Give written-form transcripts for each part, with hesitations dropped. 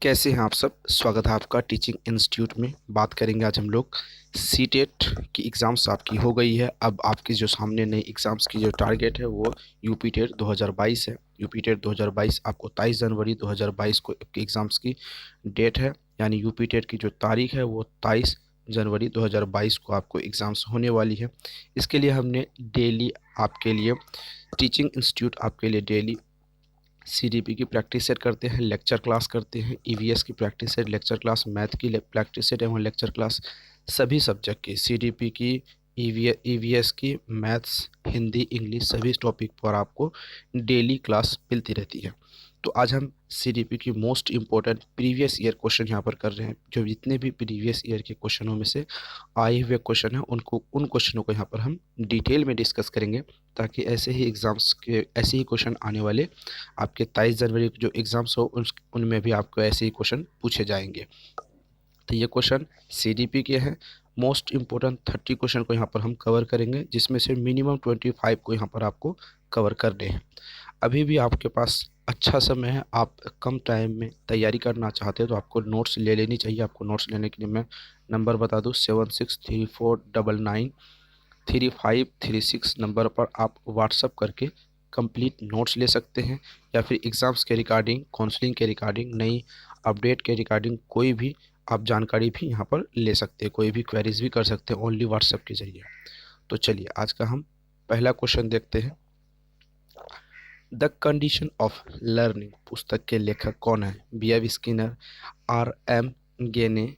कैसे हैं आप सब। स्वागत है आपका टीचिंग इंस्टीट्यूट में। बात करेंगे आज हम लोग सीटेट की एग्ज़ाम्स आपकी हो गई है। अब आपके जो सामने नए एग्ज़ाम्स की जो टारगेट है वो यूपी टेट 2022 है। यूपी टेट 2022 आपको 23 जनवरी 2022 को एग्ज़ाम्स की डेट है, यानी यूपी टेट की जो तारीख है वो 23 जनवरी 2022 को आपको एग्ज़ाम्स होने वाली है। इसके लिए हमने डेली आपके लिए टीचिंग इंस्टीट्यूट आपके लिए डेली सीडीपी की प्रैक्टिस सेट करते हैं, लेक्चर क्लास करते हैं, ईवीएस की practice set, lecture class, math की प्रैक्टिस सेट एवं लेक्चर क्लास, सभी सब्जेक्ट की सीडीपी की, ईवीएस की, मैथ्स, हिंदी, इंग्लिश सभी टॉपिक पर आपको डेली क्लास मिलती रहती है। तो आज हम सीडीपी की most important previous year question यहाँ पर कर रहे हैं। जो जितने भी प्रीवियस ईयर के क्वेश्चनों में से आए हुए क्वेश्चन हैं उन क्वेश्चनों को यहाँ पर हम डिटेल में डिस्कस करेंगे, ताकि ऐसे ही एग्ज़ाम्स के ऐसे ही क्वेश्चन आने वाले आपके 23 जनवरी को जो एग्ज़ाम्स हो उनमें भी आपको ऐसे ही क्वेश्चन पूछे जाएंगे। तो ये क्वेश्चन सीडीपी के हैं। मोस्ट इम्पोर्टेंट 30 क्वेश्चन को यहाँ पर हम कवर करेंगे, जिसमें से मिनिमम 25 को यहाँ पर आपको कवर करने हैं। अभी भी आपके पास अच्छा समय है। आप कम टाइम में तैयारी करना चाहते हैं तो आपको नोट्स ले लेनी चाहिए। आपको नोट्स लेने के लिए मैं नंबर बता दूँ, 7634993536 नंबर पर आप व्हाट्सअप करके कंप्लीट नोट्स ले सकते हैं, या फिर एग्ज़ाम्स के रिगार्डिंग, काउंसलिंग के रिगार्डिंग, नई अपडेट के रिगार्डिंग कोई भी आप जानकारी भी यहाँ पर ले सकते हैं, कोई भी क्वेरीज भी कर सकते हैं ओनली व्हाट्सएप के ज़रिए। तो चलिए आज का हम पहला क्वेश्चन देखते हैं। द कंडीशन ऑफ लर्निंग पुस्तक के लेखक कौन है? बी.एफ. Skinner, R.M. गेने,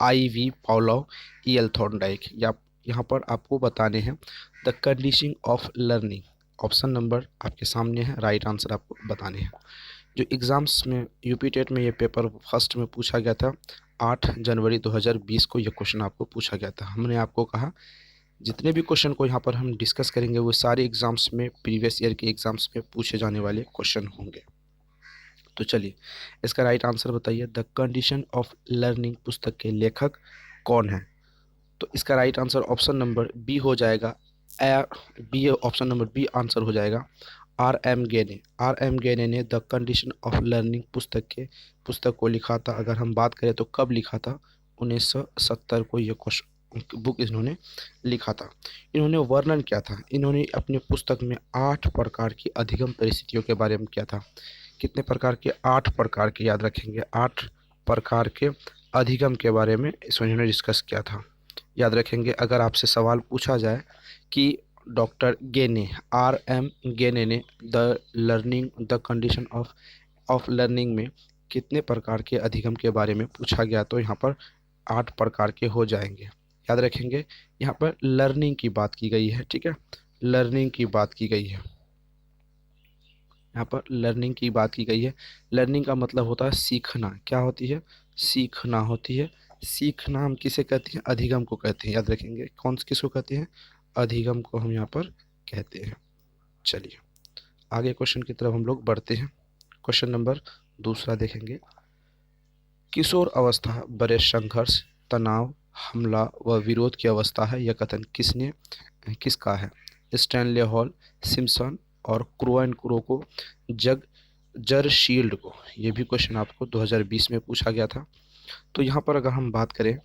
I.V. पाउलोव, E.L. थॉर्नडाइक। या यहाँ पर आपको बताने हैं the condition of learning. Option number आपके सामने है, राइट आंसर आपको बताने हैं। जो एग्ज़ाम्स में यूपी टेट में ये पेपर फर्स्ट में पूछा गया था 8 जनवरी 2020 को, ये क्वेश्चन आपको पूछा गया था। हमने आपको कहा जितने भी क्वेश्चन को यहाँ पर हम डिस्कस करेंगे वो सारे एग्ज़ाम्स में, प्रीवियस ईयर के एग्ज़ाम्स में पूछे जाने वाले क्वेश्चन होंगे। तो चलिए इसका राइट आंसर बताइए। द कंडीशन ऑफ लर्निंग पुस्तक के लेखक कौन है? तो इसका right answer option number B हो जाएगा। B option number B answer हो जाएगा। R.M. गेने। R.M. गेने ने द कंडीशन ऑफ लर्निंग पुस्तक को लिखा था। अगर हम बात करें तो कब लिखा था? 1970 को ये बुक इन्होंने लिखा था। इन्होंने वर्णन किया था, इन्होंने अपने पुस्तक में 8 प्रकार की अधिगम परिस्थितियों के बारे में किया था। कितने प्रकार के? 8 प्रकार के, याद रखेंगे, 8 प्रकार के अधिगम के बारे में इन्होंने डिस्कस किया था। याद रखेंगे। अगर आपसे सवाल पूछा जाए कि डॉक्टर गेने, R.M. गेने ने द कंडीशन ऑफ लर्निंग में कितने प्रकार के अधिगम के बारे में पूछा गया, तो यहाँ पर 8 प्रकार के हो जाएंगे। याद रखेंगे, यहाँ पर लर्निंग की बात की गई है, ठीक है, लर्निंग की बात की गई है। यहाँ पर लर्निंग की बात की गई है। लर्निंग का मतलब होता है सीखना। क्या होती है? सीखना होती है। सीखना हम किसे कहते हैं? अधिगम को कहते हैं। याद रखेंगे, किसको कहते हैं? अधिगम को हम यहाँ पर कहते हैं। चलिए आगे क्वेश्चन की तरफ हम लोग बढ़ते हैं। क्वेश्चन नंबर दूसरा देखेंगे। किशोर अवस्था बड़े संघर्ष, तनाव, हमला व विरोध की अवस्था है। यह कथन किसका है? स्टैनले हॉल, सिम्पसन और क्रो को, जरशील्ड को। ये भी क्वेश्चन आपको 2020 में पूछा गया था। तो यहाँ पर अगर हम बात करें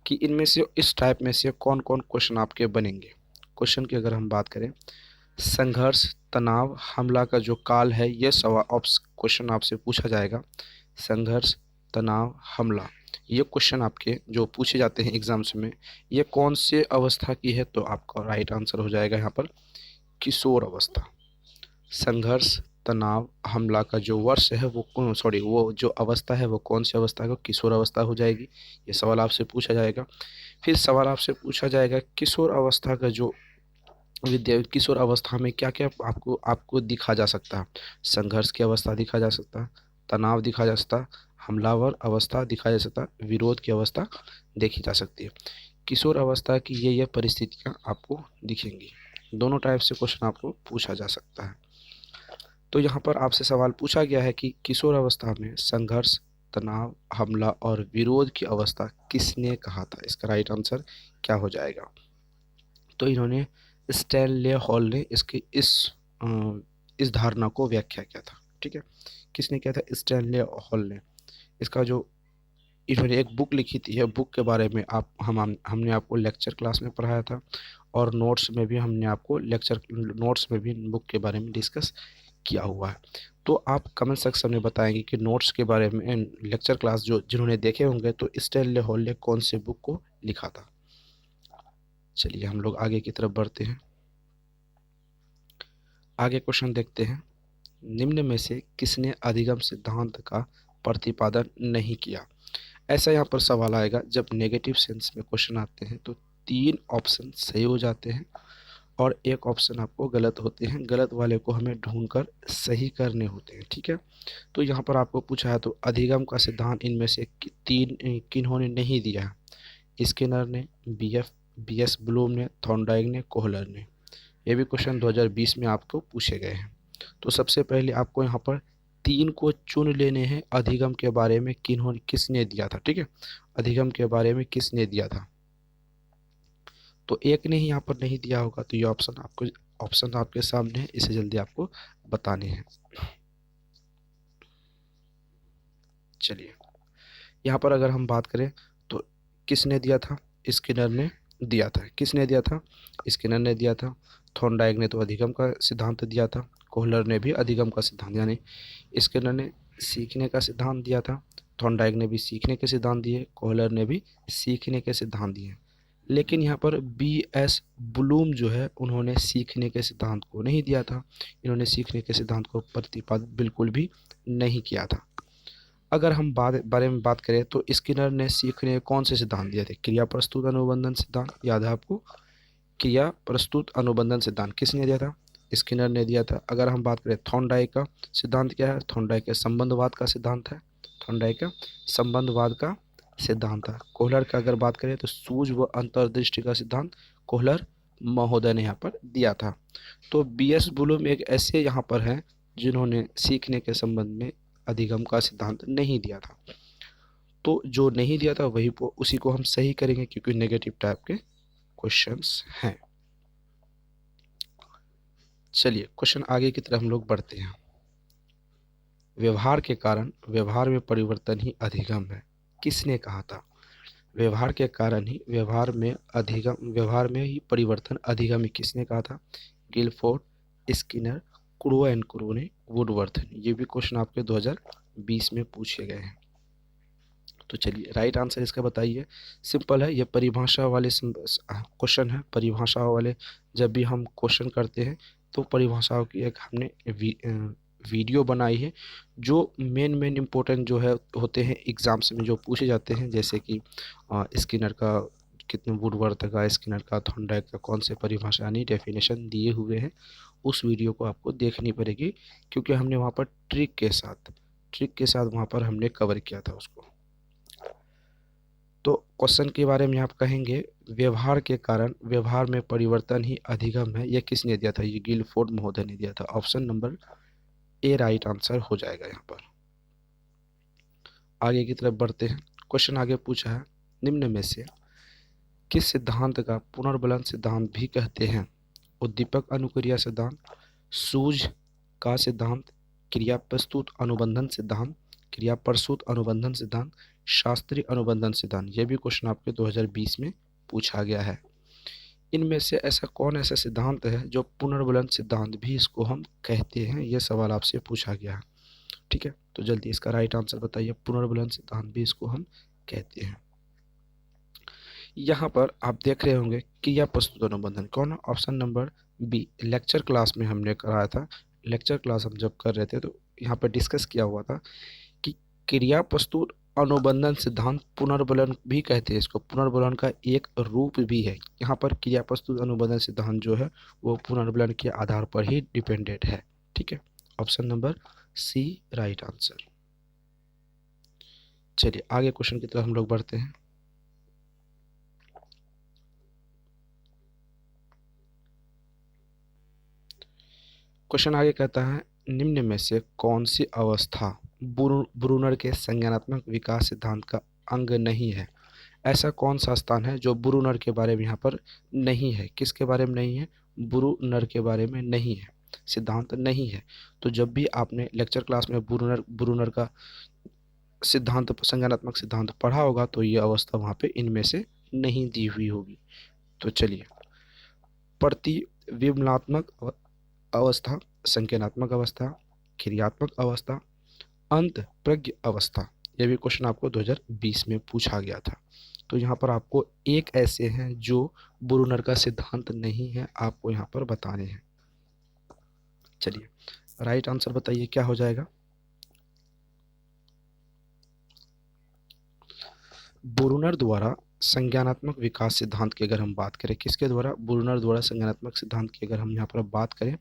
कि इनमें से, इस टाइप में से कौन कौन क्वेश्चन आपके बनेंगे, क्वेश्चन की अगर हम बात करें, संघर्ष, तनाव, हमला का जो काल है, ये सवाल क्वेश्चन आपसे पूछा जाएगा। संघर्ष, तनाव, हमला, ये क्वेश्चन आपके जो पूछे जाते हैं एग्जाम्स में, ये कौन से अवस्था की है? तो आपका राइट आंसर हो जाएगा यहाँ पर किशोर अवस्था। संघर्ष, तनाव, हमला का जो वर्ष है वो जो अवस्था है वो कौन सी अवस्था है? किशोर अवस्था हो जाएगी। ये सवाल आपसे पूछा जाएगा। फिर सवाल आपसे पूछा जाएगा किशोर अवस्था का जो किशोर अवस्था में क्या क्या आपको दिखा जा सकता है? संघर्ष की अवस्था दिखा जा सकता है, तनाव दिखा जा सकता है, हमलावर अवस्था दिखा जा सकता है, विरोध की अवस्था देखी जा सकती है। किशोर अवस्था की ये परिस्थितियाँ आपको दिखेंगी। दोनों टाइप से क्वेश्चन आपको पूछा जा सकता है। तो यहाँ पर आपसे सवाल पूछा गया है कि किशोर अवस्था में संघर्ष, तनाव, हमला और विरोध की अवस्था किसने कहा था? इसका राइट आंसर क्या हो जाएगा? तो इन्होंने, स्टैनले हॉल ने इसकी इस धारणा को व्याख्या किया था। ठीक है, किसने किया था? स्टैनले हॉल ने। इसका जो इन्होंने एक बुक लिखी थी, यह बुक के बारे में हमने आपको लेक्चर क्लास में पढ़ाया था, और नोट्स में भी हमने आपको नोट्स में भी बुक के बारे में डिस्कस किया हुआ है। तो आप कमेंट सेक्शन में बताएंगे कि नोट्स के बारे में लेक्चर क्लास जो जिन्होंने देखे होंगे तो स्टैनले हॉल ने कौन से बुक को लिखा था। चलिए हम लोग आगे की तरफ बढ़ते हैं। आगे क्वेश्चन देखते हैं। निम्न में से किसने अधिगम सिद्धांत का प्रतिपादन नहीं किया। ऐसा यहाँ पर सवाल आएगा जब नेगेटिव सेंस में क्वेश्चन आते हैं तो 3 ऑप्शन सही हो जाते हैं और एक ऑप्शन आपको गलत होते हैं। गलत वाले को हमें ढूंढकर सही करने होते हैं, ठीक है। तो यहाँ पर आपको पूछा है तो अधिगम का सिद्धांत इनमें से किन्होंने नहीं दिया है। स्किनर ने, बी एस ब्लूम ने, थॉर्नडाइक ने, कोहलर ने। ये भी क्वेश्चन 2020 में आपको पूछे गए हैं। तो सबसे पहले आपको यहाँ पर 3 को चुन लेने हैं अधिगम के बारे में किसने दिया था, ठीक है। अधिगम के बारे में किसने दिया था, तो एक ने ही यहाँ पर नहीं दिया होगा, तो ये ऑप्शन आपके सामने है, इसे जल्दी आपको बताने हैं। चलिए यहाँ पर अगर हम बात करें तो किसने दिया था, स्किनर ने दिया था। किसने दिया था, स्किनर ने दिया था। थॉर्नडाइक ने तो अधिगम का सिद्धांत दिया था। कोहलर ने भी अधिगम का सिद्धांत, यानी स्किनर ने सीखने का सिद्धांत दिया था, थॉर्नडाइक ने भी सीखने के सिद्धांत दिए, कोहलर ने भी सीखने के सिद्धांत दिए। लेकिन यहाँ पर बी.एस. ब्लूम जो है उन्होंने सीखने के सिद्धांत को नहीं दिया था। इन्होंने सीखने के सिद्धांत को प्रतिपादित बिल्कुल भी नहीं किया था। अगर हम बारे में बात करें तो स्किनर ने सीखने कौन से सिद्धांत दिए थे, क्रिया प्रस्तुत अनुबंधन सिद्धांत, याद है आपको। क्रिया प्रस्तुत अनुबंधन सिद्धांत किसने दिया था, स्किनर ने दिया था। अगर हम बात करें थॉर्नडाइक का सिद्धांत क्या है, थॉर्नडाइक का संबंधवाद का सिद्धांत है। थॉर्नडाइक का संबंधवाद का सिद्धांत है। कोहलर का अगर बात करें तो सूझ व अंतर्दृष्टि का सिद्धांत कोहलर महोदय ने यहाँ पर दिया था। तो बी.एस. ब्लूम एक ऐसे यहाँ पर हैं जिन्होंने सीखने के संबंध में अधिगम का सिद्धांत नहीं दिया था। तो जो नहीं दिया था वही उसी को हम सही करेंगे क्योंकि नेगेटिव टाइप के क्वेश्चंस हैं। चलिए क्वेश्चन आगे की तरफ हम लोग बढ़ते हैं। व्यवहार के कारण व्यवहार में परिवर्तन ही अधिगम है, किसने कहा था। व्यवहार के कारण ही व्यवहार में ही परिवर्तन अधिगम है, किसने कहा था। Guilford, Skinner, Crow and Crow ने, वुडवर्थ ने। ये भी क्वेश्चन आपके 2020 में पूछे गए हैं। तो चलिए राइट आंसर इसका बताइए। सिंपल है, ये परिभाषा वाले क्वेश्चन है। परिभाषा वाले जब भी हम क्वेश्चन करते हैं तो परिभाषाओं की एक हमने वीडियो बनाई है जो मेन इम्पोर्टेंट जो है होते हैं एग्जाम्स में जो पूछे जाते हैं, जैसे कि स्किनर का कितने, वुडवर्थ का, स्किनर का, थॉर्नडाइक का कौन से परिभाषा यानी डेफिनेशन दिए हुए हैं। उस वीडियो को आपको देखनी पड़ेगी क्योंकि हमने वहाँ पर ट्रिक के साथ वहाँ पर हमने कवर किया था उसको। तो क्वेश्चन के बारे में आप कहेंगे व्यवहार के कारण व्यवहार में परिवर्तन ही अधिगम है, यह किसने दिया था, ये गिलफोर्ड महोदय ने दिया था। Option number A right answer हो जाएगा यहाँ पर। आगे की तरफ बढ़ते हैं। क्वेश्चन आगे पूछा है निम्न में से किस सिद्धांत का पुनर्बलन सिद्धांत भी कहते हैं। उद्दीपक अनुक्रिया सिद्धांत, सूझ का सिद्धांत, क्रिया प्रस्तुत अनुबंधन सिद्धांत, क्रिया प्रसूत अनुबंधन सिद्धांत, शास्त्रीय अनुबंधन सिद्धांत। यह भी क्वेश्चन आपके 2020 में पूछा गया है। इनमें से ऐसा कौन ऐसा सिद्धांत है जो पुनर्बलन सिद्धांत भी इसको हम कहते हैं, यह सवाल आपसे पूछा गया है, ठीक है। तो जल्दी इसका राइट आंसर बताइए। पुनर्बलन सिद्धांत भी इसको हम कहते हैं। यहाँ पर आप देख रहे होंगे क्रिया प्रस्तुत अनुबंधन कौन है, option number B. Lecture class में हमने कराया था। लेक्चर क्लास हम जब कर रहे थे तो यहाँ पर डिस्कस किया हुआ था कि क्रिया प्रस्तुत अनुबंधन सिद्धांत पुनर्बलन भी कहते हैं इसको, पुनर्बलन का एक रूप भी है। यहाँ पर क्रिया प्रस्तुत अनुबंधन सिद्धांत जो है वो पुनर्बलन के आधार पर ही डिपेंडेंट है, ठीक है। Option number C right answer. चलिए आगे क्वेश्चन की तरफ हम लोग बढ़ते हैं। क्वेश्चन आगे कहता है निम्न में से कौन सी अवस्था ब्रूनर के संज्ञानात्मक विकास सिद्धांत का अंग नहीं है। ऐसा कौन सा स्थान है जो ब्रूनर के बारे में यहाँ पर नहीं है, किसके बारे में नहीं है, ब्रूनर के बारे में नहीं है, सिद्धांत नहीं है। तो जब भी आपने लेक्चर क्लास में ब्रूनर का संज्ञानात्मक सिद्धांत पढ़ा होगा तो ये अवस्था वहाँ पे इनमें से नहीं दी हुई होगी। तो चलिए, प्रतिबिंबात्मक अवस्था, संज्ञानात्मक अवस्था, क्रियात्मक अवस्था, अंत प्रज्ञ अवस्था, यह भी क्वेश्चन आपको 2020 में पूछा गया था। तो यहाँ पर आपको एक ऐसे हैं जो ब्रूनर का सिद्धांत नहीं है, आपको यहाँ पर बताने हैं। चलिए, राइट आंसर बताइए क्या हो जाएगा। ब्रूनर द्वारा संज्ञानात्मक विकास सिद्धांत की अगर हम बात करें, किसके द्वारा, ब्रूनर द्वारा संज्ञानात्मक सिद्धांत की अगर हम यहाँ पर बात करें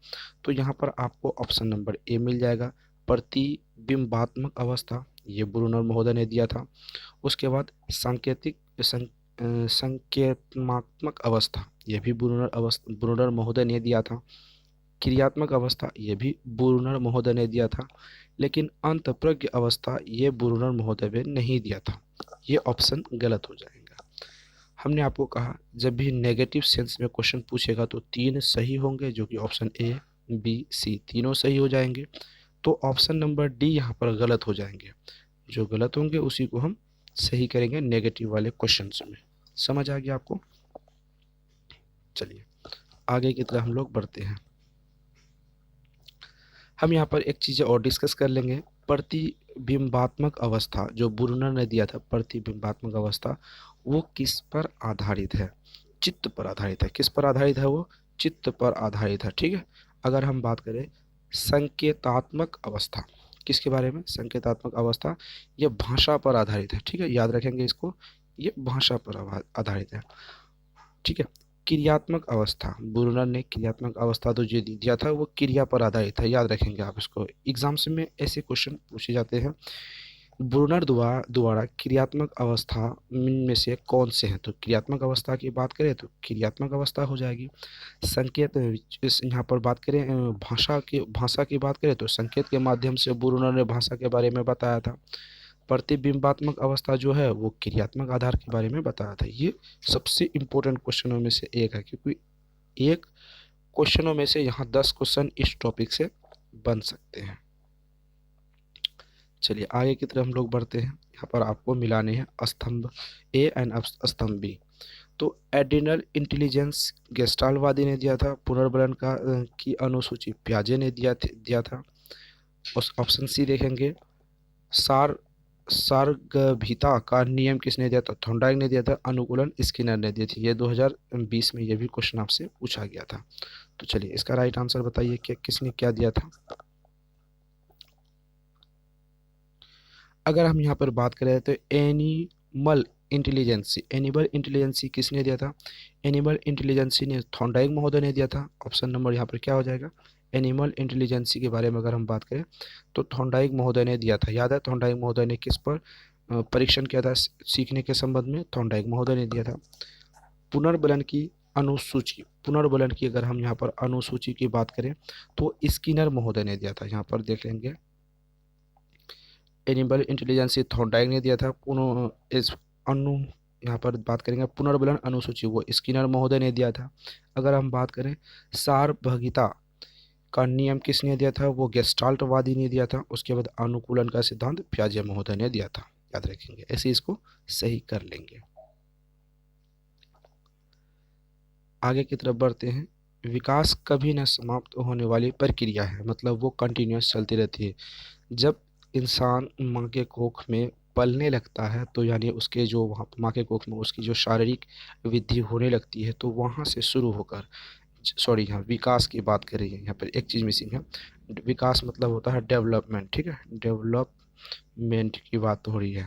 तो यहाँ पर आपको ऑप्शन नंबर ए मिल जाएगा, प्रतिबिंबात्मक अवस्था, ये ब्रूनर महोदय ने दिया था। उसके बाद संकेतनात्मक अवस्था, यह भी ब्रूनर महोदय ने दिया था। क्रियात्मक अवस्था, ये भी ब्रूनर महोदय ने दिया था। लेकिन अंतःप्रज्ञ अवस्था ये ब्रूनर महोदय ने नहीं दिया था। ये ऑप्शन गलत हो जाएगा। हमने आपको कहा जब भी नेगेटिव सेंस में क्वेश्चन पूछेगा तो 3 सही होंगे, जो कि ऑप्शन ए, बी, सी तीनों सही हो जाएंगे। तो ऑप्शन नंबर डी यहाँ पर गलत हो जाएंगे। जो गलत होंगे उसी को हम सही करेंगे नेगेटिव वाले क्वेश्चन में। समझ आ गया आपको। चलिए आगे की तरफ हम लोग बढ़ते हैं। हम यहाँ पर एक चीज़ और डिस्कस कर लेंगे। प्रतिबिंबात्मक अवस्था जो ब्रूनर ने दिया था, प्रतिबिंबात्मक अवस्था, वो किस पर आधारित है, चित्त पर आधारित है। किस पर आधारित है, वो चित्त पर आधारित है। ठीक है। अगर हम बात करें संकेतात्मक अवस्था, किसके बारे में, संकेतात्मक अवस्था, ये भाषा पर आधारित है। ठीक है, याद रखेंगे इसको, ये भाषा पर आधारित है। ठीक है। क्रियात्मक अवस्था, ब्रूनर ने क्रियात्मक अवस्था तो जो दिया था वो क्रिया पर आधारित है, याद रखेंगे आप इसको, एग्जाम्स में ऐसे क्वेश्चन पूछे जाते हैं। ब्रूनर द्वारा क्रियात्मक अवस्था में से कौन से हैं, तो क्रियात्मक अवस्था की बात करें तो क्रियात्मक अवस्था हो जाएगी। संकेत, इस यहाँ पर बात करें भाषा की बात करें तो संकेत के माध्यम से ब्रूनर ने भाषा के बारे में बताया था। प्रतिबिंबात्मक अवस्था जो है वो क्रियात्मक आधार के बारे में बताया था। ये सबसे इम्पोर्टेंट क्वेश्चनों में से एक है, क्योंकि एक क्वेश्चनों में से यहाँ 10 क्वेश्चन इस टॉपिक से बन सकते हैं। चलिए आगे की तरफ हम लोग बढ़ते हैं। यहाँ पर आपको मिलाने हैं स्तंभ ए एंड स्तंभ बी। तो एड्रिनल इंटेलिजेंस गेस्टाल्टवादी ने दिया था। पुनर्बलन की अनुसूची प्याजे ने दिया था। उस ऑप्शन सी देखेंगे। सारगर्भिता का नियम किसने दिया था, थॉर्नडाइक ने दिया था। अनुकूलन स्किनर ने दी थी। ये 2020 में ये भी क्वेश्चन आपसे पूछा गया था। तो चलिए इसका राइट आंसर बताइए कि किसने क्या दिया था। अगर हम यहाँ पर बात करें तो एनिमल इंटेलिजेंसी किसने दिया था, एनिमल इंटेलिजेंसी ने थॉर्नडाइक महोदय ने दिया था। ऑप्शन नंबर यहाँ पर क्या हो जाएगा, एनिमल इंटेलिजेंसी के बारे में अगर हम बात करें तो थॉर्नडाइक महोदय ने दिया था। याद है थॉर्नडाइक महोदय ने किस पर परीक्षण किया था सीखने के संबंध में, थॉर्नडाइक महोदय ने दिया था। पुनर्बलन की अनुसूची, पुनर्बलन की अगर हम यहाँ पर अनुसूची की बात करें तो स्किनर महोदय ने दिया था। यहाँ पर देख लेंगे एनिमल इंटेलिजेंसी थॉर्नडाइक ने दिया था। यहाँ पर बात करेंगे पुनर्बलन अनुसूची, वो स्किनर महोदय ने दिया था। अगर हम बात करें सारभगिता का नियम किसने दिया था, वो गेस्टाल्टवादी ने दिया था। उसके बाद अनुकूलन का सिद्धांत प्याजे महोदय ने दिया था। याद रखेंगे, ऐसे इसको सही कर लेंगे। आगे की तरफ बढ़ते हैं। विकास कभी न समाप्त होने वाली प्रक्रिया है, मतलब वो कंटिन्यूस चलती रहती है। जब इंसान माँ के कोख में पलने लगता है तो यानी उसके जो वहाँ माँ के कोख में उसकी जो शारीरिक वृद्धि होने लगती है, तो वहाँ से शुरू होकर, सॉरी यहाँ विकास की बात कर रही है, यहाँ पर एक चीज़ मिसिंग है। विकास मतलब होता है डेवलपमेंट। ठीक है, डेवलपमेंट की बात हो रही है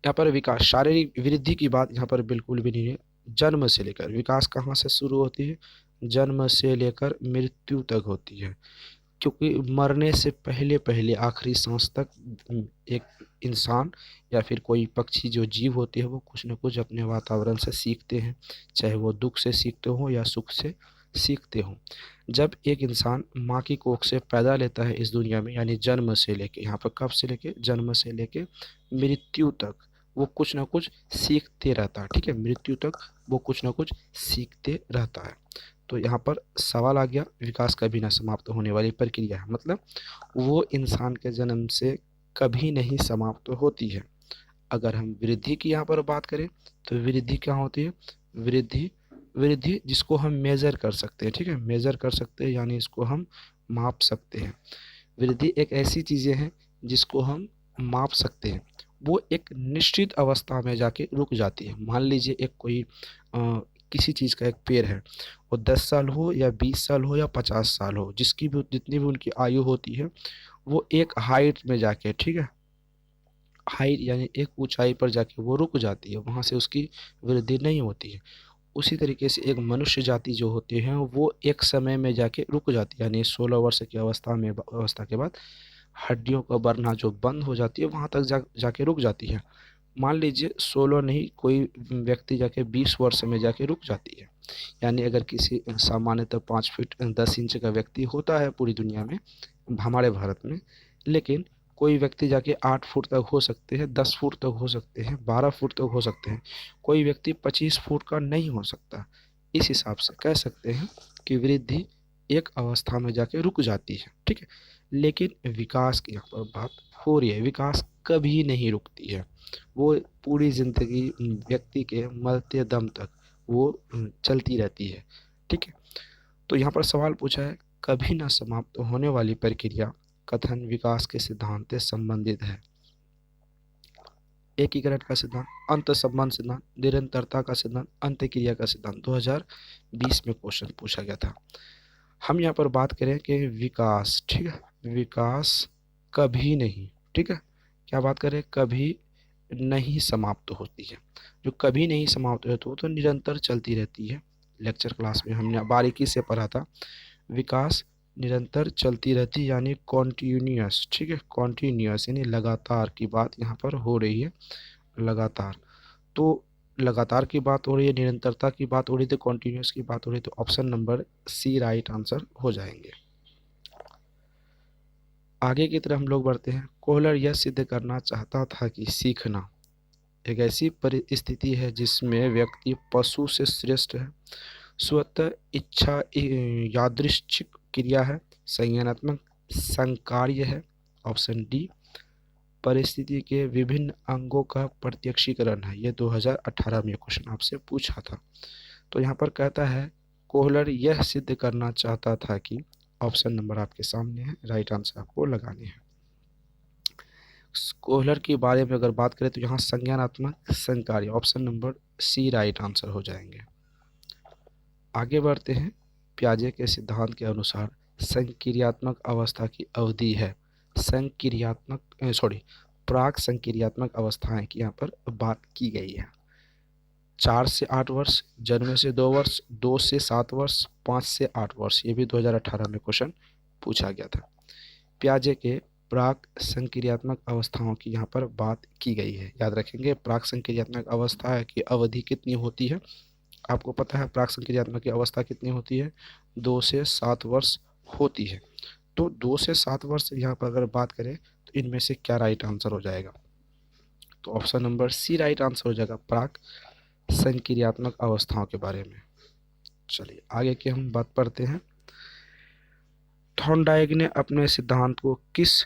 यहाँ पर। विकास, शारीरिक वृद्धि की बात यहाँ पर बिल्कुल भी नहीं है। जन्म से लेकर, विकास कहाँ से शुरू होती है, जन्म से लेकर मृत्यु तक होती है। क्योंकि मरने से पहले पहले आखिरी सांस तक एक इंसान या फिर कोई पक्षी जो जीव होते हैं वो कुछ न कुछ अपने वातावरण से सीखते हैं, चाहे वो दुख से सीखते हो या सुख से सीखते हो। जब एक इंसान माँ की कोख से पैदा लेता है इस दुनिया में, यानी जन्म से लेके, यहाँ पर कब से लेके, जन्म से लेके मृत्यु तक वो कुछ ना कुछ सीखते रहता है। ठीक है, मृत्यु तक वो कुछ ना कुछ सीखते रहता है। तो यहाँ पर सवाल आ गया, विकास कभी ना समाप्त होने वाली प्रक्रिया है, मतलब वो इंसान के जन्म से कभी नहीं समाप्त होती है। अगर हम वृद्धि की यहाँ पर बात करें तो वृद्धि क्या होती है? वृद्धि वृद्धि जिसको हम मेज़र कर सकते हैं, ठीक है, मेज़र कर सकते हैं यानी इसको हम माप सकते हैं। वृद्धि एक ऐसी चीज़ें हैं जिसको हम माप सकते हैं। वो एक निश्चित अवस्था में जाके रुक जाती है। मान लीजिए एक कोई किसी चीज़ का एक पेड़ है, वो 10 साल हो या 20 साल हो या 50 साल हो, जिसकी भी जितनी भी उनकी आयु होती है, वो एक हाइट में जाके, ठीक है, हाइट यानी एक ऊंचाई पर जाके वो रुक जाती है, वहाँ से उसकी वृद्धि नहीं होती है। उसी तरीके से एक मनुष्य जाति जो होती है वो एक समय में जाके रुक जाती है, यानी 16 वर्ष की अवस्था के बाद हड्डियों का बढ़ना जो बंद हो जाती है, वहाँ तक जाके रुक जाती है। मान लीजिए 16 नहीं, कोई व्यक्ति जाके 20 वर्ष में जाके रुक जाती है। यानी अगर किसी सामान्यतः 5 फीट 10 इंच का व्यक्ति होता है पूरी दुनिया में, हमारे भारत में, लेकिन कोई व्यक्ति जाके 8 फुट तक हो सकते हैं, 10 फुट तक हो सकते हैं, 12 फुट तक हो सकते हैं, कोई व्यक्ति 25 फुट का नहीं हो सकता। इस हिसाब से कह सकते हैं कि वृद्धि एक अवस्था में जाके रुक जाती है, ठीक है। लेकिन विकास की यहाँ पर बात हो रही है, विकास कभी नहीं रुकती है, वो पूरी ज़िंदगी व्यक्ति के मरते दम तक वो चलती रहती है, ठीक है। तो यहाँ पर सवाल पूछा है, कभी न समाप्त होने वाली प्रक्रिया कथन विकास के सिद्धांत से संबंधित है। एकीकरण का सिद्धांत, अंत संबंध सिद्धांत, निरंतरता का सिद्धांत, अंतःक्रिया का सिद्धांत। 2020 में क्वेश्चन पूछा गया था। हम यहाँ पर बात करें कि विकास, ठीक है, विकास कभी नहीं, ठीक है, क्या बात करें, कभी नहीं समाप्त होती है। जो कभी नहीं समाप्त होती वो तो निरंतर चलती रहती है। लेक्चर क्लास में हमने बारीकी से पढ़ा था, विकास निरंतर चलती रहती यानी कॉन्टिन्यूअस, ठीक है, कॉन्टिन्यूअस यानी लगातार की बात यहाँ पर हो रही है, लगातार। तो लगातार की बात हो रही है, निरंतरता की बात हो रही थी, कॉन्टिन्यूअस की बात हो रही, तो option number C right answer हो जाएंगे। आगे की तरफ हम लोग बढ़ते हैं। कोहलर यह सिद्ध करना चाहता था कि सीखना एक ऐसी परिस्थिति है जिसमें व्यक्ति पशु से श्रेष्ठ है, स्वतः इच्छा यादृच्छिक क्रिया है, संज्ञानात्मक संकार्य है। ऑप्शन डी परिस्थिति के विभिन्न अंगों का प्रत्यक्षीकरण है। ये 2018 में क्वेश्चन आपसे पूछा था। तो यहाँ पर कहता है कोहलर यह सिद्ध करना चाहता था कि, ऑप्शन नंबर आपके सामने है, राइट आंसर आपको लगाने हैं। कोहलर के बारे में अगर बात करें तो यहाँ संज्ञानात्मक संकार्य, option number C right answer हो जाएंगे। आगे बढ़ते हैं। पियाजे के सिद्धांत के अनुसार संक्रियात्मक अवस्था की अवधि है, प्राक संक्रियात्मक अवस्थाएं की यहाँ पर बात की गई है। 4 से 8 वर्ष, जन्म से 2 वर्ष, 2 से 7 वर्ष, 5 से 8 वर्ष। ये भी 2018 में क्वेश्चन पूछा गया था। पियाजे के प्राक संक्रियात्मक अवस्थाओं की यहाँ पर बात की गई है। याद रखेंगे, प्राक संक्रियात्मक अवस्था की अवधि कितनी होती है, आपको पता है प्राक संक्रियात्मक की अवस्था कितनी होती है, 2 से 7 वर्ष होती है। तो 2 से 7 वर्ष यहाँ पर अगर बात करें तो इनमें से क्या राइट आंसर हो जाएगा, तो option number C right answer हो जाएगा, प्राक संक्रियात्मक अवस्थाओं के बारे में। चलिए आगे की हम बात पढ़ते हैं। थॉर्नडाइक ने अपने सिद्धांत को किस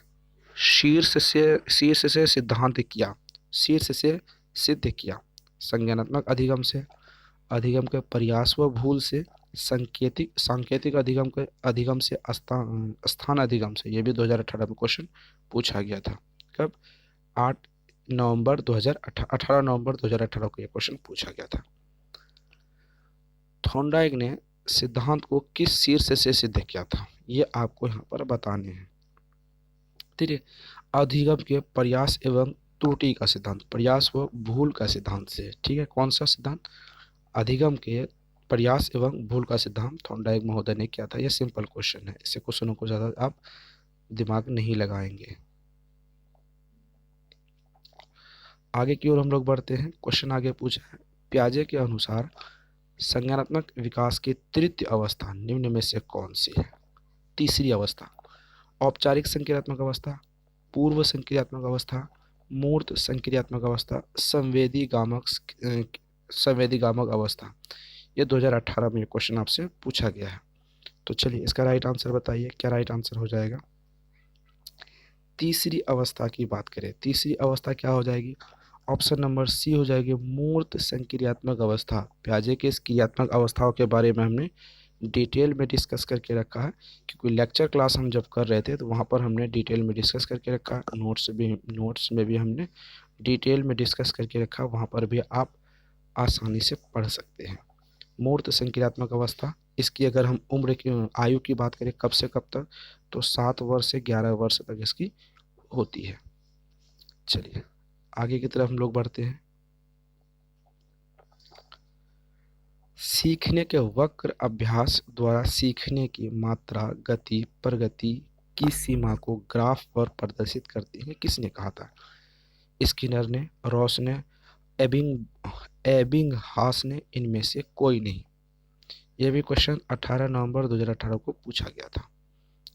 शीर्ष से सिद्धांत किया, शीर्ष से सिद्ध किया? संज्ञानात्मक अधिगम से, अधिगम के प्रयास व भूल से, सांकेतिक अधिगम से, स्थान अधिगम से। ये भी 2018 में क्वेश्चन पूछा गया था। कब? 18 नवंबर 2018 को ये क्वेश्चन पूछा गया था। थॉर्नडाइक ने सिद्धांत को किस शीर्ष से सिद्ध किया था, ये आपको यहाँ पर बताने हैं। ठीक है, अधिगम के प्रयास एवं त्रुटि का सिद्धांत, प्रयास व भूल का सिद्धांत से। ठीक है, कौन सा सिद्धांत? अधिगम के प्रयास एवं भूल का सिद्धांत थॉर्नडाइक महोदय ने किया था। यह सिंपल क्वेश्चन है, इससे क्वेश्चनों को ज़्यादा आप दिमाग नहीं लगाएंगे। आगे की ओर हम लोग बढ़ते हैं। क्वेश्चन आगे पूछा है, पियाजे के अनुसार संज्ञानात्मक विकास की तृतीय अवस्था निम्न में से कौन सी है? तीसरी अवस्था, औपचारिक संक्रियात्मक अवस्था, पूर्व संक्रियात्मक अवस्था, मूर्त संक्रियात्मक अवस्था, संवेदी गामक अवस्था। ये 2018 में क्वेश्चन आपसे पूछा गया है। तो चलिए इसका राइट आंसर बताइए, क्या राइट आंसर हो जाएगा? तीसरी अवस्था की बात करें, तीसरी अवस्था क्या हो जाएगी? ऑप्शन नंबर सी हो जाएगी मूर्त संक्रियात्मक अवस्था। प्याजे के इस क्रियात्मक अवस्थाओं के बारे में हमने डिटेल में डिस्कस करके रखा है, क्योंकि लेक्चर क्लास हम जब कर रहे थे तो वहाँ पर हमने डिटेल में डिस्कस करके रखा है। नोट्स में भी हमने डिटेल में डिस्कस करके रखा, वहाँ पर भी आप आसानी से पढ़ सकते हैं। मूर्त संक्रियात्मक अवस्था, इसकी अगर हम उम्र की आयु की बात करें कब से कब तक, तो 7 वर्ष से 11 वर्ष तक इसकी होती है। चलिए आगे की तरफ हम लोग बढ़ते हैं। सीखने के वक्र अभ्यास द्वारा सीखने की मात्रा, गति, प्रगति की सीमा को ग्राफ पर प्रदर्शित करती है, किसने कहा था? स्किनर ने, रॉस ने, एबिंगहास ने, इनमें से कोई नहीं। यह भी क्वेश्चन 18 नवंबर 2018 को पूछा गया था।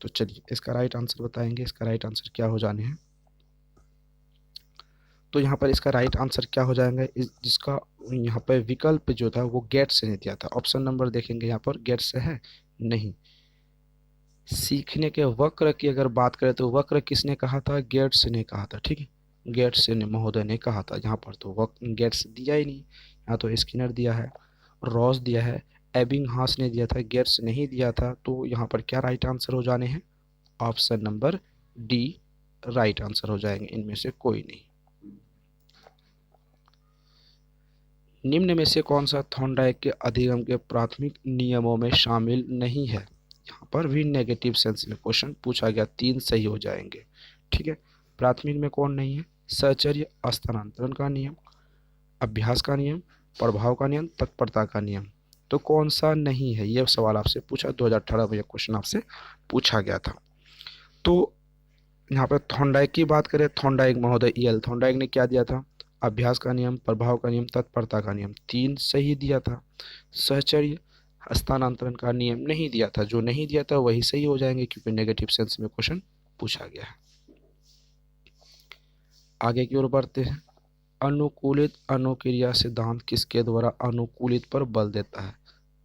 तो चलिए इसका राइट आंसर बताएंगे। इसका राइट आंसर क्या हो जाने हैं? तो यहाँ पर इसका राइट आंसर क्या हो जाएगा? जिसका यहाँ पर विकल्प जो था वो गेट्स ने दिया था। ऑप्शन नंबर देखेंगे यहाँ पर गेट्स है नहीं। सीखने के वक्र की अगर बात करें तो वक्र किसने कहा था? गेट्स ने कहा था। ठीक है, गेट्स ने महोदय ने कहा था। यहाँ पर तो गेट्स दिया ही नहीं, यहाँ तो स्किनर दिया है, रॉस दिया है, एबिंगहास ने दिया था, गेट्स नहीं दिया था। तो यहाँ पर क्या राइट आंसर हो जाने हैं? Option number D right answer हो जाएंगे, इनमें से कोई नहीं। निम्न में से कौन सा थॉर्नडाइक के अधिगम के प्राथमिक नियमों में शामिल नहीं है? यहाँ पर भी नेगेटिव सेंस में क्वेश्चन पूछा गया, 3 सही हो जाएंगे। ठीक है, प्राथमिक में कौन नहीं है? सहचर्य, स्थानांतरण का नियम, अभ्यास का नियम, प्रभाव का नियम, तत्परता का नियम। तो कौन सा नहीं है? यह सवाल आपसे पूछा 2018 में, यह क्वेश्चन आपसे पूछा गया था। तो यहाँ पर थॉर्नडाइक की बात करें, थॉर्नडाइक महोदय ईएल थॉर्नडाइक ने क्या दिया था? अभ्यास का नियम, प्रभाव का नियम, तत्परता का नियम, 3 सही दिया था। सहचर्य, हस्तांतरण का नियम नहीं दिया था। जो नहीं दिया था वही सही हो जाएंगे, क्योंकि नेगेटिव सेंस में क्वेश्चन पूछा गया है। आगे की ओर बढ़ते हैं। अनुकूलित अनुक्रिया सिद्धांत किसके द्वारा अनुकूलित पर बल देता है?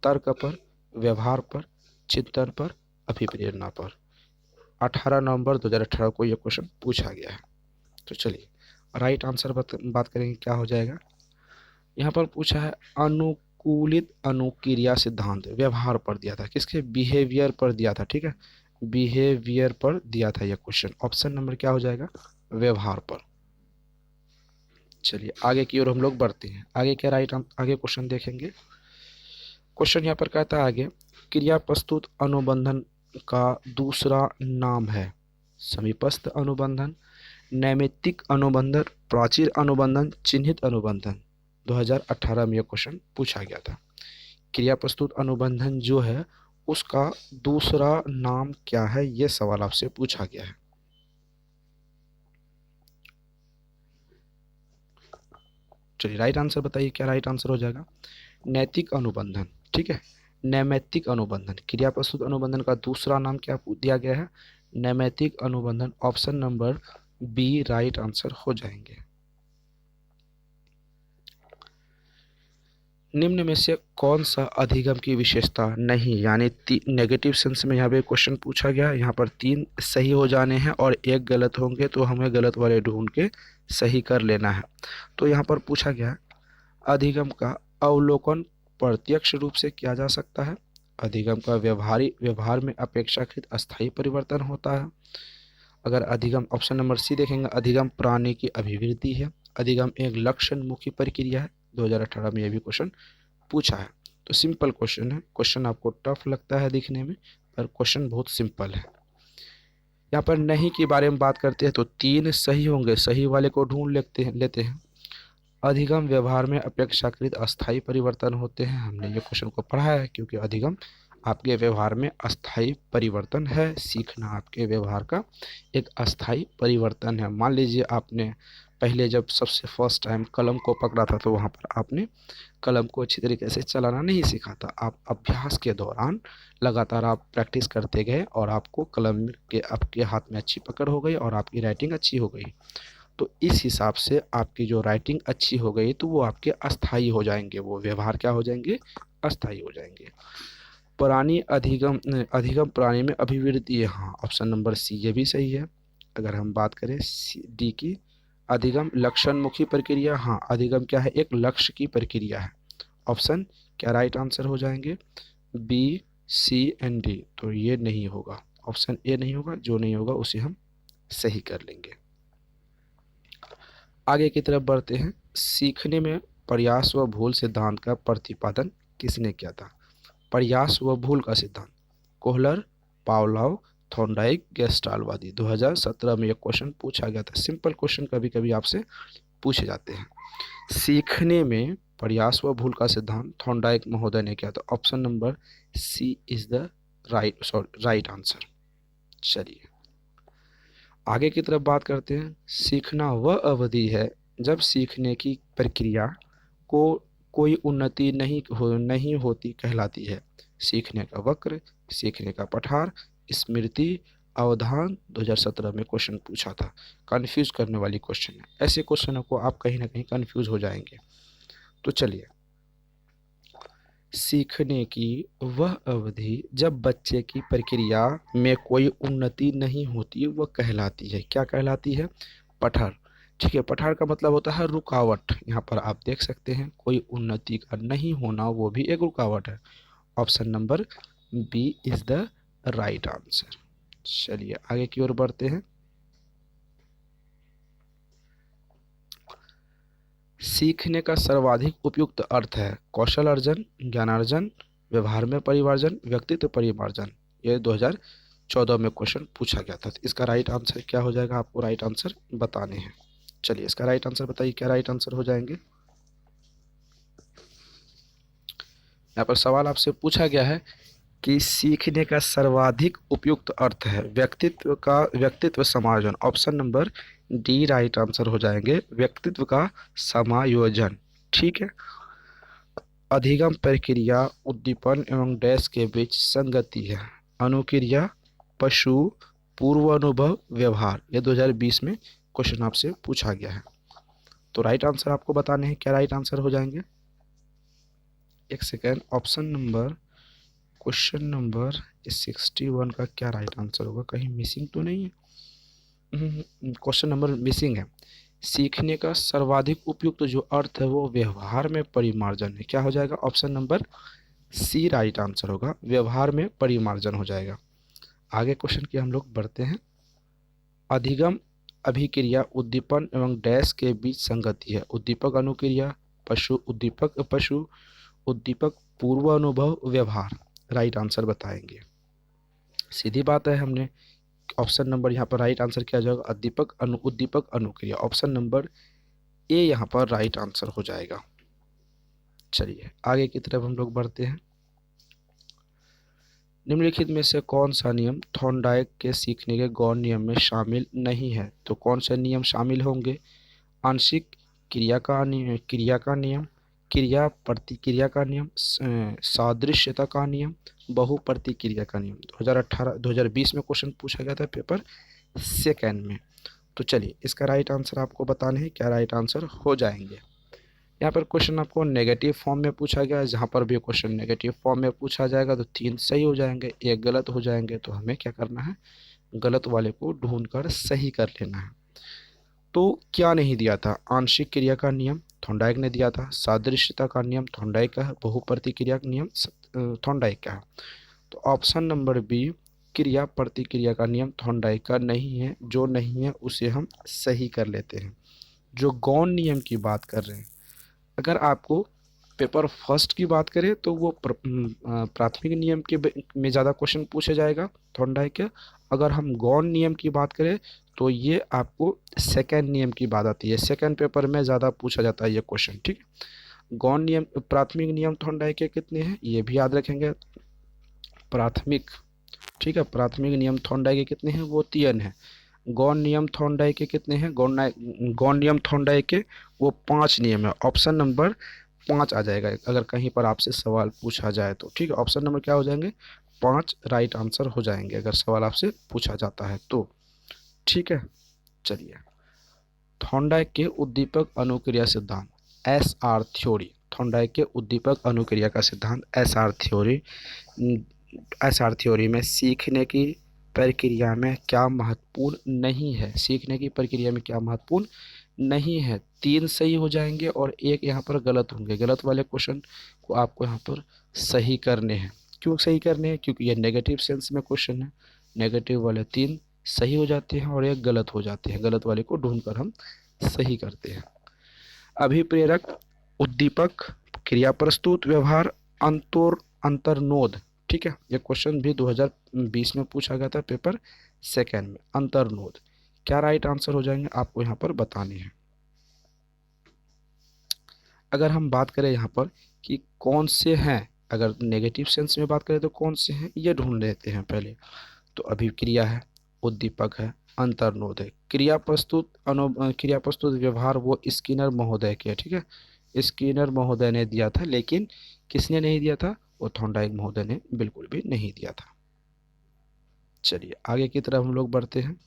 तर्क पर, व्यवहार पर, चिंतन पर, अभिप्रेरणा पर। 18 नवंबर 2018 को यह क्वेश्चन पूछा गया है। तो चलिए राइट आंसर बात करेंगे, क्या हो जाएगा? यहाँ पर पूछा है अनुकूलित अनुक्रिया सिद्धांत व्यवहार पर दिया था, किसके? बिहेवियर पर दिया था। ठीक है, बिहेवियर पर दिया था यह क्वेश्चन। ऑप्शन नंबर क्या हो जाएगा? व्यवहार पर। चलिए आगे की ओर हम लोग बढ़ते हैं। आगे क्या राइट आगे क्वेश्चन देखेंगे। क्वेश्चन यहाँ पर कहता है आगे, क्रिया प्रस्तुत अनुबंधन का दूसरा नाम है समीपस्थ अनुबंधन, नैमित्तिक अनुबंधन, प्राचीर अनुबंधन, चिन्हित अनुबंधन। 2018 में यह क्वेश्चन पूछा गया था। क्रिया प्रस्तुत अनुबंधन जो है उसका दूसरा नाम क्या है? यह सवाल आपसे पूछा गया है। चलिए राइट आंसर बताइए, क्या राइट आंसर हो जाएगा? नैतिक अनुबंधन। ठीक है, नैमित्तिक अनुबंधन। क्रिया प्रस्तुत अनुबंधन का दूसरा नाम क्या दिया गया है? नैमित्तिक अनुबंधन। Option number B right answer हो जाएंगे। निम्न में से कौन सा अधिगम की विशेषता नहीं, यानी नेगेटिव सेंस में यहाँ पे क्वेश्चन पूछा गया, यहाँ पर 3 सही हो जाने हैं और 1 गलत होंगे, तो हमें गलत वाले ढूंढ के सही कर लेना है। तो यहाँ पर पूछा गया अधिगम का अवलोकन प्रत्यक्ष रूप से किया जा सकता है। अधिगम का व्यवहार में अपेक्षाकृत अस्थायी परिवर्तन होता है। अगर अधिगम, ऑप्शन नंबर सी देखेंगे, अधिगम प्राणी की अभिवृद्धि है। अधिगम एक लक्षणमुखी प्रक्रिया है। 2018 में यह भी क्वेश्चन पूछा है। तो सिंपल क्वेश्चन है। क्वेश्चन आपको टफ लगता है दिखने में, पर क्वेश्चन बहुत सिंपल है। यहाँ पर नहीं के बारे में बात करते हैं तो 3 सही होंगे, सही वाले को ढूंढ लेते हैं। अधिगम व्यवहार में अपेक्षाकृत अस्थायी परिवर्तन होते हैं। हमने ये क्वेश्चन को पढ़ा है, क्योंकि अधिगम आपके व्यवहार में अस्थायी परिवर्तन है। सीखना आपके व्यवहार का एक अस्थायी परिवर्तन है। मान लीजिए आपने पहले जब सबसे फर्स्ट टाइम कलम को पकड़ा था, तो वहाँ पर आपने कलम को अच्छी तरीके से चलाना नहीं सीखा था। आप अभ्यास के दौरान लगातार आप प्रैक्टिस करते गए और आपको कलम के आपके हाथ में अच्छी पकड़ हो गई और आपकी राइटिंग अच्छी हो गई। तो इस हिसाब से आपकी जो राइटिंग अच्छी हो गई तो वो आपके अस्थायी हो जाएंगे, वो व्यवहार क्या हो जाएंगे? अस्थायी हो जाएंगे। पुरानी अधिगम प्राणी में अभिवृद्धि है। हाँ, ऑप्शन नंबर सी ये भी सही है। अगर हम बात करें डी की अधिगम लक्षणमुखी प्रक्रिया, हाँ अधिगम क्या है, एक लक्ष्य की प्रक्रिया है। ऑप्शन क्या राइट आंसर हो जाएंगे, बी सी एंड डी। तो ये नहीं होगा, ऑप्शन ए नहीं होगा, जो नहीं होगा उसे हम सही कर लेंगे। आगे की तरफ बढ़ते हैं। सीखने में प्रयास व भूल सिद्धांत का प्रतिपादन किसने किया था? प्रयास व भूल का सिद्धांत कोहलर, पावलोव, थॉर्नडाइक, गेस्टाल्ट। 2017 में यह क्वेश्चन पूछा गया था। सिंपल क्वेश्चन कभी कभी आपसे पूछे जाते हैं। सीखने में प्रयास व भूल का सिद्धांत थॉर्नडाइक महोदय ने किया था। Option number C is the right answer. चलिए आगे की तरफ बात करते हैं। सीखना वह अवधि है जब सीखने की प्रक्रिया को कोई उन्नति नहीं होती कहलाती है। सीखने का वक्र, सीखने का पठार, स्मृति, अवधान। 2017 में क्वेश्चन पूछा था। कंफ्यूज करने वाली क्वेश्चन है, ऐसे क्वेश्चनों को आप कहीं ना कहीं कंफ्यूज हो जाएंगे। तो चलिए, सीखने की वह अवधि जब बच्चे की प्रक्रिया में कोई उन्नति नहीं होती वह कहलाती है, क्या कहलाती है? पठार। ठीक है, पठार का मतलब होता है रुकावट। यहाँ पर आप देख सकते हैं कोई उन्नति का नहीं होना, वो भी एक रुकावट है। Option number B is the right answer. चलिए आगे की ओर बढ़ते हैं। सीखने का सर्वाधिक उपयुक्त अर्थ है कौशल अर्जन, ज्ञानार्जन, व्यवहार में परिवर्जन, व्यक्तित्व परिमार्जन। ये 2014 में क्वेश्चन पूछा गया था। इसका राइट आंसर क्या हो जाएगा, आपको राइट आंसर बताने हैं। चलिए इसका राइट आंसर बताइए, क्या राइट आंसर हो जाएंगे। यहाँ पर सवाल आपसे पूछा गया है कि सीखने का सर्वाधिक उपयुक्त अर्थ है व्यक्तित्व समायोजन। Option number D right answer हो जाएंगे, व्यक्तित्व का समायोजन। ठीक है। अधिगम प्रक्रिया उद्दीपन एवं डैश के बीच संगति है। अनुक्रिया, पशु, पूर्व अनुभव, व्यवहार। ये 2020 में क्वेश्चन आपसे पूछा गया है। तो राइट आंसर आपको बताने हैं, क्या राइट आंसर हो जाएंगे। एक second, option number question number 61 का क्या राइट आंसर होगा, कहीं मिसिंग तो नहीं है? क्वेश्चन नंबर मिसिंग है। सीखने का सर्वाधिक उपयुक्त जो अर्थ है वो व्यवहार में परिमार्जन है। क्या हो जाएगा, option number C right answer होगा, व्यवहार में परिमार्जन हो जाएगा। आगे क्वेश्चन की हम लोग बढ़ते हैं। अधिगम अभिक्रिया उद्दीपन एवं डैश के बीच संगति है। उद्दीपक अनुक्रिया, पशु उद्दीपक पूर्व अनुभव, व्यवहार। राइट आंसर बताएंगे। सीधी बात है, हमने ऑप्शन नंबर यहाँ पर राइट आंसर किया जाएगा उद्दीपक अनुक्रिया। ऑप्शन नंबर ए यहाँ पर राइट आंसर हो जाएगा। चलिए आगे की तरफ हम लोग बढ़ते हैं। निम्नलिखित में से कौन सा नियम थॉर्नडाइक के सीखने के गौण नियम में शामिल नहीं है? तो कौन से नियम शामिल होंगे? आंशिक क्रिया का नियम, क्रिया प्रतिक्रिया का नियम, सादृश्यता का नियम, बहुप्रतिक्रिया का नियम। 2020 में क्वेश्चन पूछा गया था पेपर सेकेंड में। तो चलिए इसका राइट आंसर आपको बताने हैं, क्या राइट आंसर हो जाएंगे। यहाँ पर क्वेश्चन आपको नेगेटिव फॉर्म में पूछा गया है। जहाँ पर भी क्वेश्चन नेगेटिव फॉर्म में पूछा जाएगा तो 3 सही हो जाएंगे, 1 गलत हो जाएंगे। तो हमें क्या करना है, गलत वाले को ढूंढकर सही कर लेना है। तो क्या नहीं दिया था? आंशिक क्रिया का नियम थॉर्नडाइक ने दिया था, सादृश्यता का नियम थॉर्नडाइक का है, बहुप्रतिक्रिया का नियम थॉर्नडाइक का है। तो ऑप्शन नंबर बी क्रिया प्रतिक्रिया का नियम थॉर्नडाइक का नहीं है, जो नहीं है उसे हम सही कर लेते हैं। जो गौण नियम की बात कर रहे हैं, अगर आपको पेपर फर्स्ट की बात करें तो वो प्राथमिक नियम के में ज़्यादा क्वेश्चन पूछा जाएगा थॉर्नडाइक के। अगर हम गौण नियम की बात करें तो ये आपको सेकेंड नियम की बात आती है, सेकेंड पेपर में ज़्यादा पूछा जाता है ये क्वेश्चन। ठीक है, गौण नियम प्राथमिक नियम थॉर्नडाइक के कितने हैं ये भी याद रखेंगे। प्राथमिक, ठीक है, प्राथमिक नियम थॉर्नडाइक के कितने हैं, वो 3 हैं। गौण नियम थॉर्नडाइक के कितने हैं, गौण नियम थॉर्नडाइक के वो 5 नियम है। ऑप्शन नंबर 5 आ जाएगा अगर कहीं पर आपसे सवाल पूछा जाए तो। ठीक है, ऑप्शन नंबर क्या हो जाएंगे, 5 राइट आंसर हो जाएंगे अगर सवाल आपसे पूछा जाता है तो। ठीक है, चलिए थॉर्नडाइक के उद्दीपक अनुक्रिया सिद्धांत SR थ्योरी। थॉर्नडाइक के उद्दीपक अनुक्रिया का सिद्धांत SR थ्योरी में सीखने की प्रक्रिया में क्या महत्वपूर्ण नहीं है, सीखने की प्रक्रिया में क्या महत्वपूर्ण नहीं है। 3 सही हो जाएंगे और एक यहाँ पर गलत होंगे। गलत वाले क्वेश्चन को आपको यहाँ पर सही करने हैं। क्यों सही करने हैं? क्योंकि ये नेगेटिव सेंस में क्वेश्चन है। नेगेटिव वाले 3 सही हो जाते हैं और एक गलत हो जाते हैं। गलत वाले को ढूंढकर हम सही करते हैं। अभिप्रेरक, उद्दीपक, क्रिया प्रस्तुत, व्यवहार, अंतर्नोद। ठीक है, ये क्वेश्चन भी 2020 में पूछा गया था पेपर सेकेंड में। अंतर्नोद क्या राइट आंसर हो जाएंगे आपको यहाँ पर बताने हैं। अगर हम बात करें यहाँ पर कि कौन से हैं, अगर नेगेटिव सेंस में बात करें तो कौन से हैं ये ढूंढ लेते हैं पहले। तो अभिक्रिया है, उद्दीपक है, अंतर्नोद है। क्रिया प्रस्तुत व्यवहार वो स्किनर महोदय के है। ठीक है, स्किनर महोदय ने दिया था, लेकिन किसने नहीं दिया था? वो थॉर्नडाइक महोदय ने बिल्कुल भी नहीं दिया था। चलिए आगे की तरफ हम लोग बढ़ते हैं।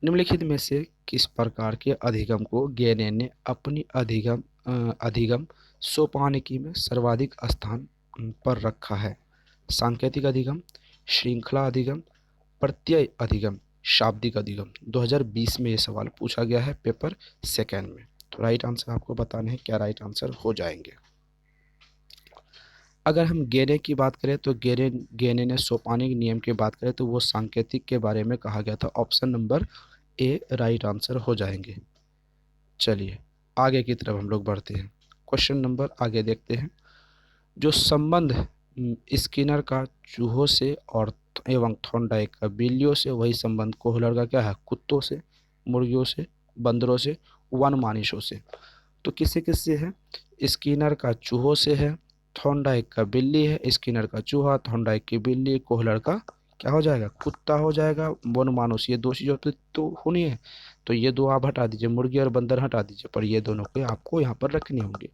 निम्नलिखित में से किस प्रकार के अधिगम को गेने ने अपनी अधिगम सोपानिकी में सर्वाधिक स्थान पर रखा है? सांकेतिक अधिगम, श्रृंखला अधिगम, प्रत्यय अधिगम, शाब्दिक अधिगम। 2020 में ये सवाल पूछा गया है पेपर सेकेंड में। तो राइट आंसर आपको बताने हैं क्या राइट आंसर हो जाएंगे। अगर हम गेने की बात करें तो गेने ने सोपानिक नियम की बात करें तो वो सांकेतिक के बारे में कहा गया था। Option number A right answer हो जाएंगे। चलिए आगे की तरफ हम लोग बढ़ते हैं। क्वेश्चन नंबर आगे देखते हैं। जो संबंध स्किनर का चूहों से और एवं थॉर्नडाइक का बिल्लियों से, वही संबंध कोहलर का क्या है? कुत्तों से, मुर्गियों से, बंदरों से, वनमानुषों से। तो किससे किससे है? स्किनर का चूहों से है, थॉर्नडाइक का बिल्ली है, स्किनर का चूहा, थॉर्नडाइक की बिल्ली, कोहलर का क्या हो जाएगा? कुत्ता हो जाएगा, वनमानुष। ये 2 चीज़ों पे तो होनी है, तो ये 2 आप हटा दीजिए, मुर्गी और बंदर हटा दीजिए, पर ये दोनों को आपको यहाँ पर रखनी होंगी।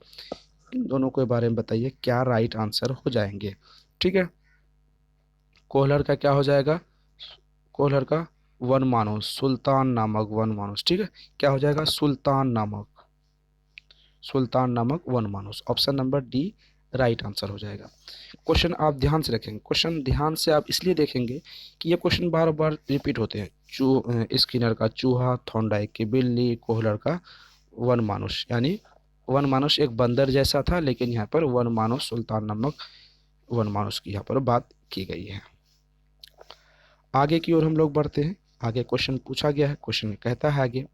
इन दोनों के बारे में बताइए क्या राइट आंसर हो जाएंगे। ठीक है, कोहलर का क्या हो जाएगा? कोहलर का वन मानुस, सुल्तान नामक वन मानुस। ठीक है, क्या हो जाएगा? सुल्तान नामक वन मानुस। Option number D right answer हो जाएगा। क्वेश्चन आप ध्यान से रखेंगे, क्वेश्चन ध्यान से आप इसलिए देखेंगे कि ये क्वेश्चन बार बार रिपीट होते हैं। स्किनर का चूहा, थॉर्नडाइक की बिल्ली, कोहलर का वन मानुष। यानी वन मानुष एक बंदर जैसा था, लेकिन यहाँ पर वन मानुष सुल्तान नामक वन मानुष की यहाँ पर बात की गई है। आगे की ओर हम लोग बढ़ते हैं। आगे क्वेश्चन पूछा गया है, क्वेश्चन में कहता है आगे,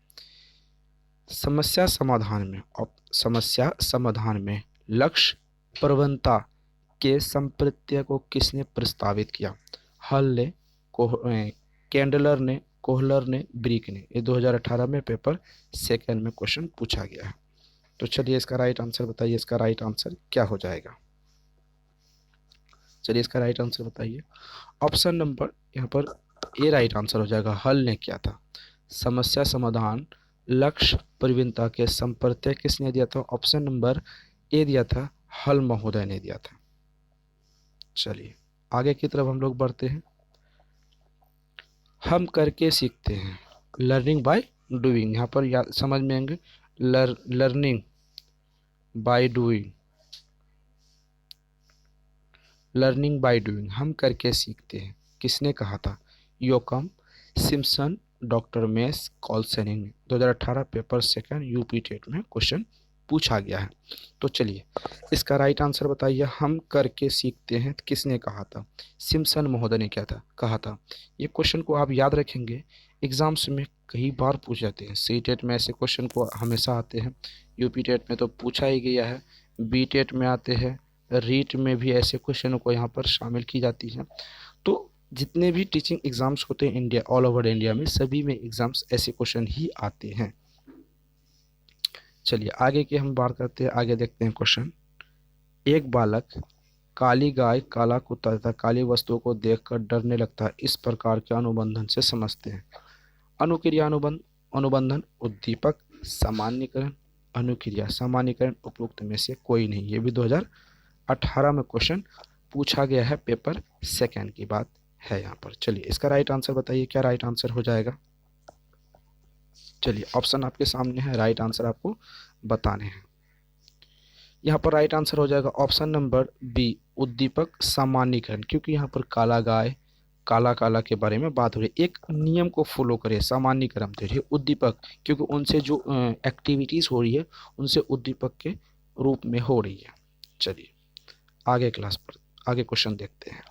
समस्या समाधान में लक्ष्य प्रवणता के संप्रत्यय को किसने प्रस्तावित किया? हल ने, कैंडलर ने, कोहलर ने, ब्रिक ने। ये 2018 में पेपर सेकेंड में क्वेश्चन पूछा गया है। तो चलिए इसका राइट आंसर बताइए, इसका राइट आंसर क्या हो जाएगा। चलिए इसका राइट आंसर बताइए। ऑप्शन नंबर यहाँ पर ए राइट आंसर हो जाएगा। हल ने किया था। समस्या समाधान लक्ष्य प्रवीणता के संप्रत्यय किसने दिया था? ऑप्शन नंबर ए दिया था, हल महोदय ने दिया था। चलिए आगे की तरफ हम लोग बढ़ते हैं। हम करके सीखते हैं, लर्निंग बाय डूइंग। यहाँ पर समझ में आएंगे, learning by doing, learning by doing, हम करके सीखते हैं। किसने कहा था? योकम, सिम्पसन, डॉक्टर मेस, कॉल्सेनिंग। 2018 पेपर सेकंड यूपी टेट में क्वेश्चन पूछा गया है। तो चलिए इसका राइट आंसर बताइए। हम करके सीखते हैं किसने कहा था? सिम्पसन महोदय ने क्या था कहा था। ये क्वेश्चन को आप याद रखेंगे, एग्जाम्स में कई बार पूछ जाते हैं। सी टेट में ऐसे क्वेश्चन को हमेशा आते हैं, यूपी टेट में तो पूछा ही गया है, बी टेट में आते हैं, रीट में भी ऐसे क्वेश्चनों को यहाँ पर शामिल की जाती है। तो जितने भी टीचिंग एग्ज़ाम्स होते हैं इंडिया, ऑल ओवर इंडिया में, सभी में एग्ज़ाम्स ऐसे क्वेश्चन ही आते हैं। चलिए आगे की हम बात करते हैं, आगे देखते हैं क्वेश्चन। एक बालक काली गाय, काला कुत्ता तथा काली वस्तुओं को देखकर डरने लगता है, इस प्रकार के अनुबंधन से समझते हैं। अनुक्रिया अनुबंधन, उद्दीपक, सामान्यीकरण, अनुक्रिया, सामान्यीकरण, उपरोक्त में से कोई नहीं। ये भी 2018 में क्वेश्चन पूछा गया है, पेपर सेकेंड की बात है यहाँ पर। चलिए इसका राइट आंसर बताइए क्या राइट आंसर हो जाएगा। चलिए ऑप्शन आपके सामने है, राइट आंसर आपको बताने हैं। यहाँ पर राइट आंसर हो जाएगा ऑप्शन नंबर बी, उद्दीपक सामान्यीकरण, क्योंकि यहाँ पर काला गाय काला काला के बारे में बात हो रही है। एक नियम को फॉलो करे, सामान्यीकरण दे रही है उद्दीपक, क्योंकि उनसे जो एक्टिविटीज़ हो रही है उनसे उद्दीपक के रूप में हो रही है। चलिए आगे क्लास पर आगे क्वेश्चन देखते हैं।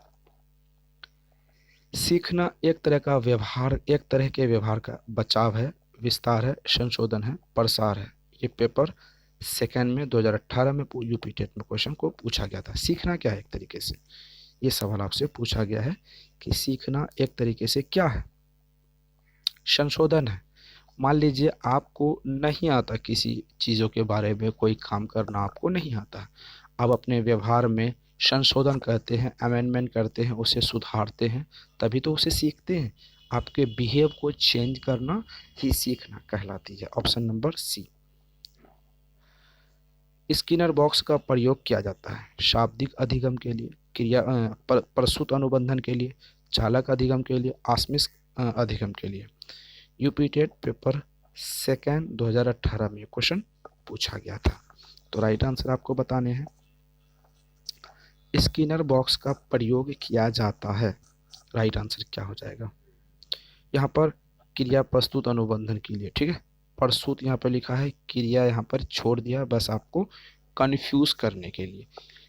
सीखना एक तरह का व्यवहार, एक तरह के व्यवहार का बचाव है, विस्तार है, संशोधन है, प्रसार है। ये पेपर सेकेंड में 2018 में यूपी टेट में क्वेश्चन को पूछा गया था। सीखना क्या है, एक तरीके से ये सवाल आपसे पूछा गया है कि सीखना एक तरीके से क्या है। संशोधन है, मान लीजिए आपको नहीं आता किसी चीज़ों के बारे में, कोई काम करना आपको नहीं आता, आप अपने व्यवहार में संशोधन करते हैं, अमेंडमेंट करते हैं, उसे सुधारते हैं, तभी तो उसे सीखते हैं। आपके बिहेव को चेंज करना ही सीखना कहलाती है। Option number C. Skinner box का प्रयोग किया जाता है शाब्दिक अधिगम के लिए, क्रिया प्रस्तुत अनुबंधन के लिए, चालक अधिगम के लिए, आस्मिक अधिगम के लिए। यूपी टेट पेपर सेकेंड 2018 में क्वेश्चन पूछा गया था। तो राइट आंसर आपको बताने हैं। स्किनर बॉक्स का प्रयोग किया जाता है, राइट आंसर क्या हो जाएगा। यहाँ पर क्रिया प्रस्तुत अनुबंधन के लिए, ठीक है, प्रस्तुत यहाँ पर लिखा है, क्रिया यहाँ पर छोड़ दिया बस आपको कंफ्यूज करने के लिए,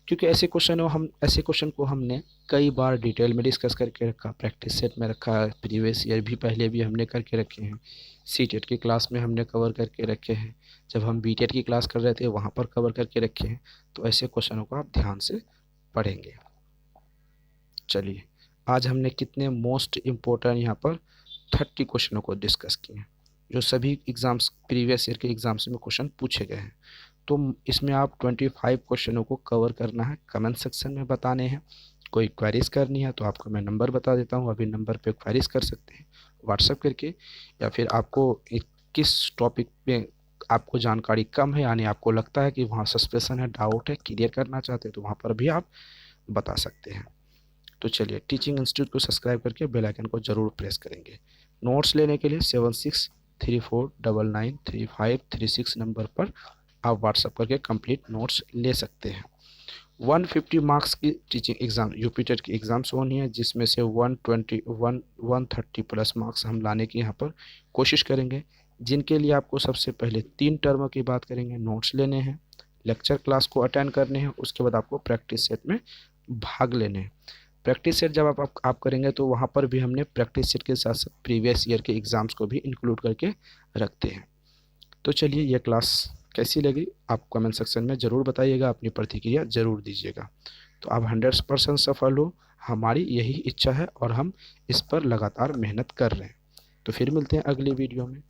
क्योंकि ऐसे क्वेश्चन को हमने कई बार डिटेल में डिस्कस करके रखा, प्रैक्टिस सेट में रखा है, प्रीवियस ईयर भी पहले भी हमने करके रखे हैं, सी टेट की क्लास में हमने कवर करके रखे हैं, जब हम बी टेट की क्लास कर रहे थे वहाँ पर कवर करके रखे हैं। तो ऐसे क्वेश्चनों को आप ध्यान से पढ़ेंगे। चलिए आज हमने कितने मोस्ट इम्पोर्टेंट यहाँ पर 30 क्वेश्चनों को डिस्कस किए हैं, जो सभी एग्ज़ाम्स प्रीवियस ईयर के एग्ज़ाम्स में क्वेश्चन पूछे गए हैं। तो इसमें आप 25 क्वेश्चनों को कवर करना है, कमेंट सेक्शन में बताने हैं। कोई क्वेरीज करनी है तो आपको मैं नंबर बता देता हूँ, अभी नंबर पे क्वेरीज कर सकते हैं व्हाट्सएप करके, या फिर आपको किस टॉपिक पे आपको जानकारी कम है, यानी आपको लगता है कि वहाँ सस्पेंशन है, डाउट है, क्लियर करना चाहते हैं, तो वहाँ पर भी आप बता सकते हैं। तो चलिए टीचिंग इंस्टीट्यूट को सब्सक्राइब करके बेल आइकन को ज़रूर प्रेस करेंगे। नोट्स लेने के लिए 7634993536 नंबर पर आप व्हाट्सएप करके कंप्लीट नोट्स ले सकते हैं। 150 मार्क्स की टीचिंग एग्ज़ाम यूपी टेट की एग्ज़ाम्स होनी है, जिसमें से 130 प्लस मार्क्स हम लाने की यहाँ पर कोशिश करेंगे, जिनके लिए आपको सबसे पहले 3 टर्म की बात करेंगे, नोट्स लेने हैं, लेक्चर क्लास को अटेंड करने हैं, उसके बाद आपको प्रैक्टिस सेट में भाग लेने हैं। प्रैक्टिस सेट जब आप करेंगे तो वहाँ पर भी हमने प्रैक्टिस सेट के साथ साथ प्रीवियस ईयर के एग्ज़ाम्स को भी इंक्लूड करके रखते हैं। तो चलिए ये क्लास कैसी लगी आप कमेंट सेक्शन में ज़रूर बताइएगा, अपनी प्रतिक्रिया ज़रूर दीजिएगा। तो आप 100% सफल हो, हमारी यही इच्छा है और हम इस पर लगातार मेहनत कर रहे हैं। तो फिर मिलते हैं अगली वीडियो में।